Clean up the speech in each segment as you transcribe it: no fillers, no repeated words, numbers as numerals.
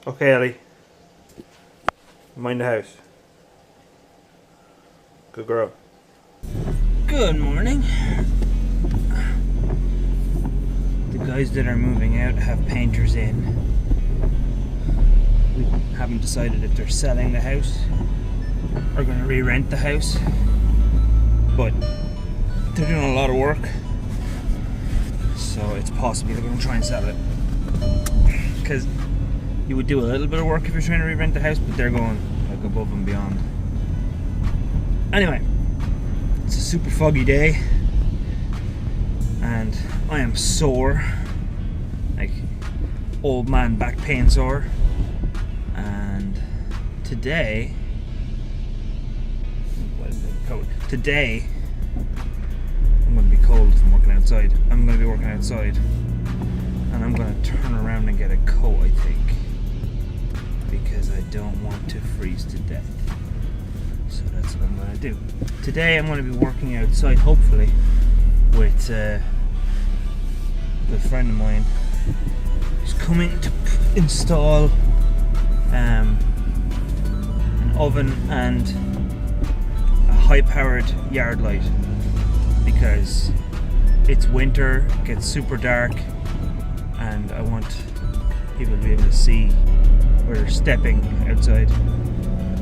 Okay, Ellie. Mind the house. Good girl. Good morning. The guys that are moving out have painters in. We haven't decided if they're selling the house or going to re-rent the house, but they're doing a lot of work, so it's possible they're going to try and sell it. Because you would do a little bit of work if you're trying to re-rent the house, but they're going like above and beyond. Anyway, it's a super foggy day and I am sore, like old man back pain sore. And today I'm going to be cold if I'm working outside. I'm going to be working outside and I'm going to turn around and get a coat, I think, because I don't want to freeze to death. So that's what I'm going to do. Today I'm going to be working outside, hopefully, with a friend of mine who's coming to install an oven and a high-powered yard light, because it's winter, it gets super dark, and I want people to be able to see where they're stepping outside,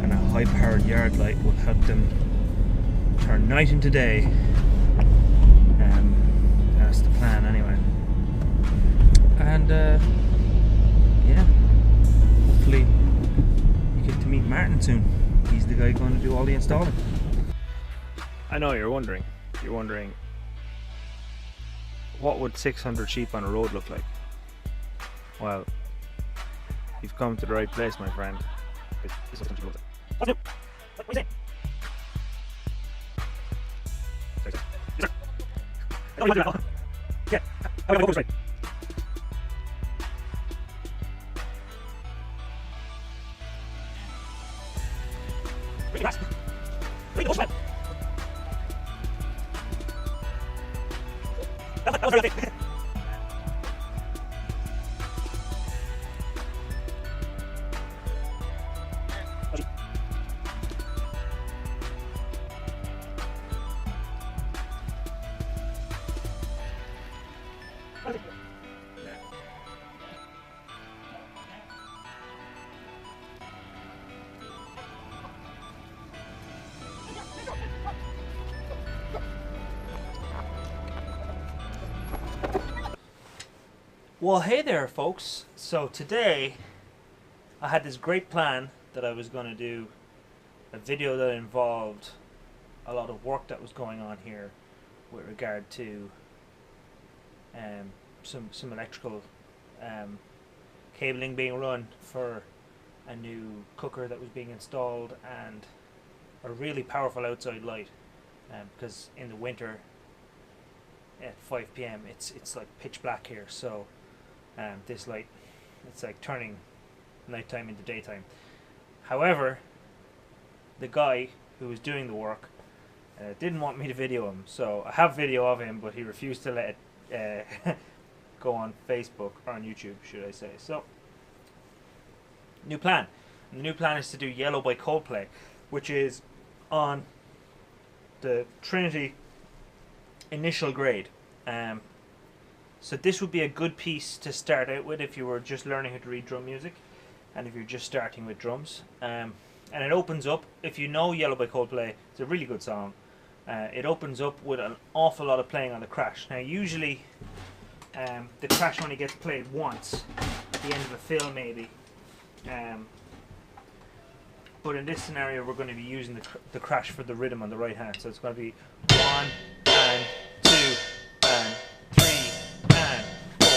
and a high-powered yard light will help them turn night into day. That's the plan anyway. And yeah, hopefully you get to meet Martin soon. He's the guy going to do all the installing. I know you're wondering. You're wondering, what would 600 sheep on a road look like? Well, you've come to the right place, my friend. This is what you look like. What are you saying? Sorry, sir. Yes, sir. No, you want to do that. Yeah. How do I go straight? Really fast. Really go straight. That was really thick. Well, hey there, folks. So today I had this great plan that I was going to do a video that involved a lot of work that was going on here with regard to some electrical cabling being run for a new cooker that was being installed, and a really powerful outside light, because in the winter at 5 p.m. it's like pitch black here, so this light, it's like turning nighttime into daytime. However, the guy who was doing the work didn't want me to video him, so I have video of him, but he refused to let it go on Facebook, or on YouTube, should I say. So, new plan. And the new plan is to do Yellow by Coldplay, which is on the Trinity initial grade. So this would be a good piece to start out with if you were just learning how to read drum music, and if you're just starting with drums. And it opens up, if you know Yellow by Coldplay, it's a really good song. It opens up with an awful lot of playing on the crash. Now usually the crash only gets played once, at the end of a fill maybe. But in this scenario we're going to be using the crash for the rhythm on the right hand. So it's going to be 1 and 2 and 3 and 4.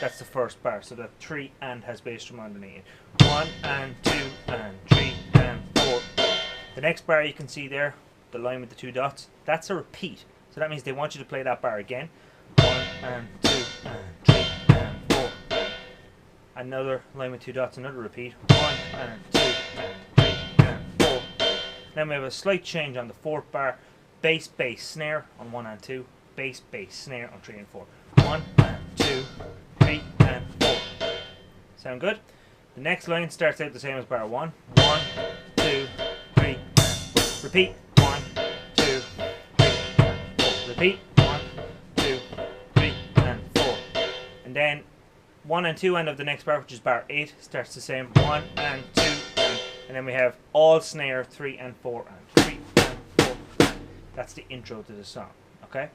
That's the first bar. So that 3 and has bass drum underneath it. 1 and 2 and 3 and 4. The next bar you can see there, the line with the 2 dots, that's a repeat. So that means they want you to play that bar again. 1 and 2 and 3 and 4. Another line with 2 dots, another repeat. 1 and 2 and 3 and 4. Then we have a slight change on the 4th bar. Bass, bass, snare on 1 and 2. Bass, bass, snare on 3 and 4. 1 and 2, 3 and 4. Sound good? The next line starts out the same as bar 1. 1, 2, 3, and repeat. 1, 2, 3, and 4. Repeat. 1, 2, 3, and 4. And then 1 and 2 end of the next bar, which is bar 8, starts the same. 1 and 2, and then we have all snare 3 and 4, and 3 and 4. And that's the intro to the song. Okay.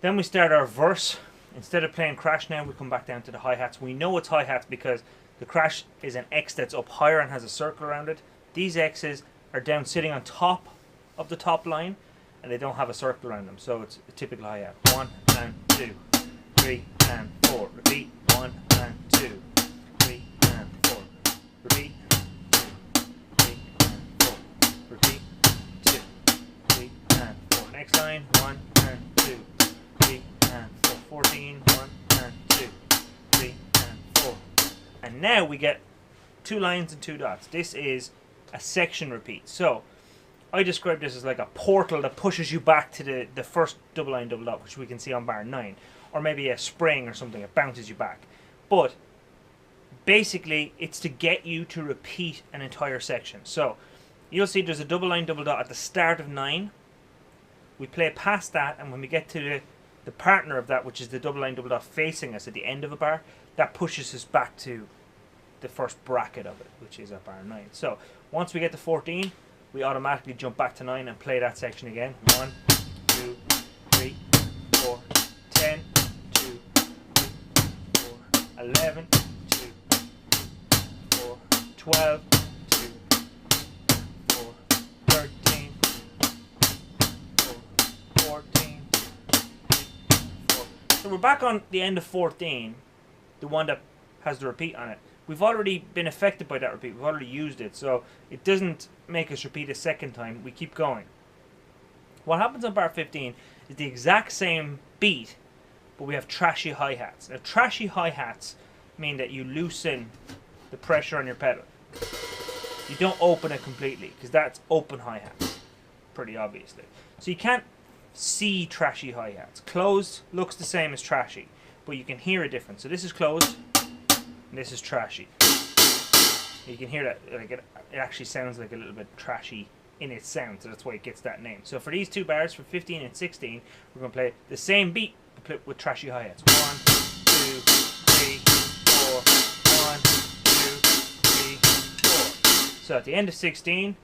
Then we start our verse. Instead of playing crash now, we come back down to the hi-hats. We know it's hi-hats because the crash is an X that's up higher and has a circle around it. These X's are down sitting on top of the top line, and they don't have a circle around them. So it's a typical hi-hat. 1 and 2, 3 and 4. Repeat. 1 and 2, 3 and 4. Repeat. 2, 3 and 4. Repeat. 2, 3 and 4. Next line. 1 and 2, 3 and 4. 14. 1 and 2, 3 and 4. And now we get 2 lines and 2 dots. This is a section repeat. So I describe this as like a portal that pushes you back to the first double line double dot, which we can see on bar 9. Or maybe a spring or something, it bounces you back. But basically it's to get you to repeat an entire section. So you'll see there's a double line double dot at the start of 9. We play past that, and when we get to the partner of that, which is the double line double dot facing us at the end of a bar, that pushes us back to the first bracket of it, which is at bar 9. So once we get to 14, we automatically jump back to 9 and play that section again. 1, 2, 3, 4, 10, 2, 3, 4, 11, 2, 4, 12, 2, 4, 13, 4, 14, 4. So we're back on the end of 14, the one that has the repeat on it. We've already been affected by that repeat. We've already used it, so it doesn't make us repeat a second time. We keep going. What happens on bar 15 is the exact same beat, but we have trashy hi-hats. Now, trashy hi-hats mean that you loosen the pressure on your pedal. You don't open it completely, because that's open hi-hats, pretty obviously. So you can't see trashy hi-hats. Closed looks the same as trashy, but you can hear a difference. So this is closed, and this is trashy. You can hear that, like it actually sounds like a little bit trashy in its sound, so that's why it gets that name. So for these 2 bars, for 15 and 16, we're going to play the same beat with trashy hi-hats. 1, 2, 3, 4. 1, 2, 3, 4. So at the end of 16,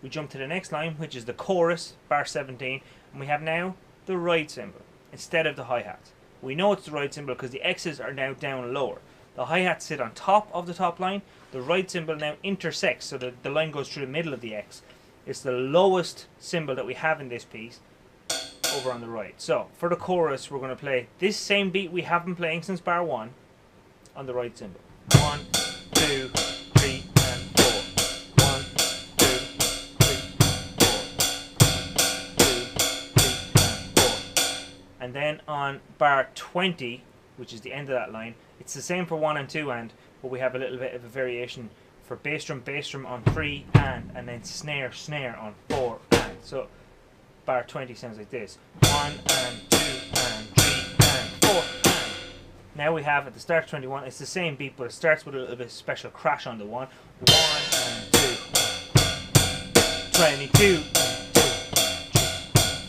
we jump to the next line, which is the chorus, bar 17, and we have now the ride cymbal instead of the hi-hats. We know it's the ride cymbal because the X's are now down lower. The hi-hats sit on top of the top line. The ride cymbal now intersects, so the line goes through the middle of the X. It's the lowest cymbal that we have in this piece over on the right. So for the chorus, we're going to play this same beat we have been playing since bar 1 on the right cymbal. 1, 2, 3, and 4. 1, 2, 3, 4. And then on bar 20, which is the end of that line, it's the same for 1 and 2 and, but we have a little bit of a variation for bass drum on 3 and then snare on 4 and. So bar 20 sounds like this: 1 and 2 and 3 and 4 and. Now we have at the start of 21, it's the same beat, but it starts with a little bit of special crash on the 1. 1 and 2. 22 and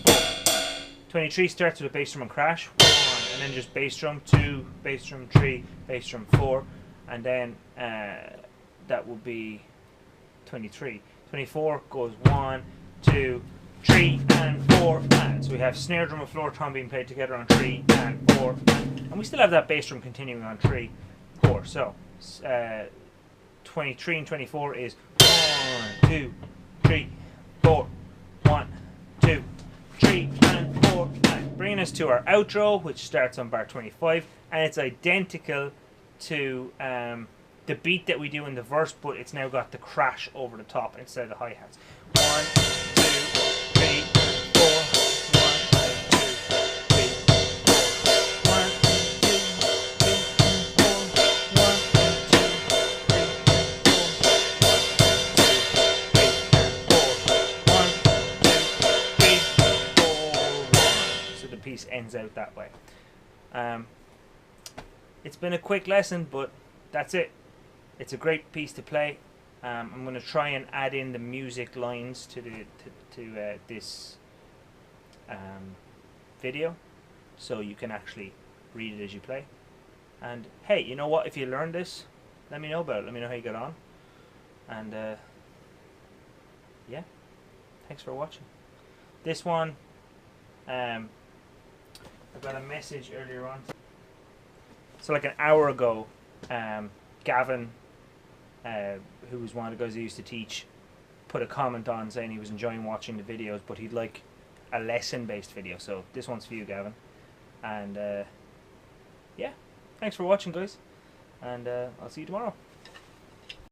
2. 23 starts with a bass drum and crash. 1 and then just bass drum 2, bass drum 3, bass drum 4, and then that will be 23. 24 goes 1, 2, 3, and 4, and. So we have snare drum and floor tom being played together on 3 and 4, and we still have that bass drum continuing on 3, 4. So 23 and 24 is 1, 2, 3, 4, 1, 2, 3, and 4, and. Bringing us to our outro, which starts on bar 25, and it's identical to the beat that we do in the verse, but it's now got the crash over the top instead of the hi-hats. 1, 2, 3, 4. 1, 2, 3, 4. 1, 2, 3, 4. So the piece ends out that way. It's been a quick lesson, but that's it. It's a great piece to play. I'm going to try and add in the music lines to this video, so you can actually read it as you play. And hey, you know what? If you learned this, let me know about it. Let me know how you got on. And yeah, thanks for watching. This one, I got a message earlier on. So like an hour ago, Gavin, who was one of the guys I used to teach, put a comment on saying he was enjoying watching the videos, but he'd like a lesson-based video. So this one's for you, Gavin. And yeah, thanks for watching, guys. And I'll see you tomorrow.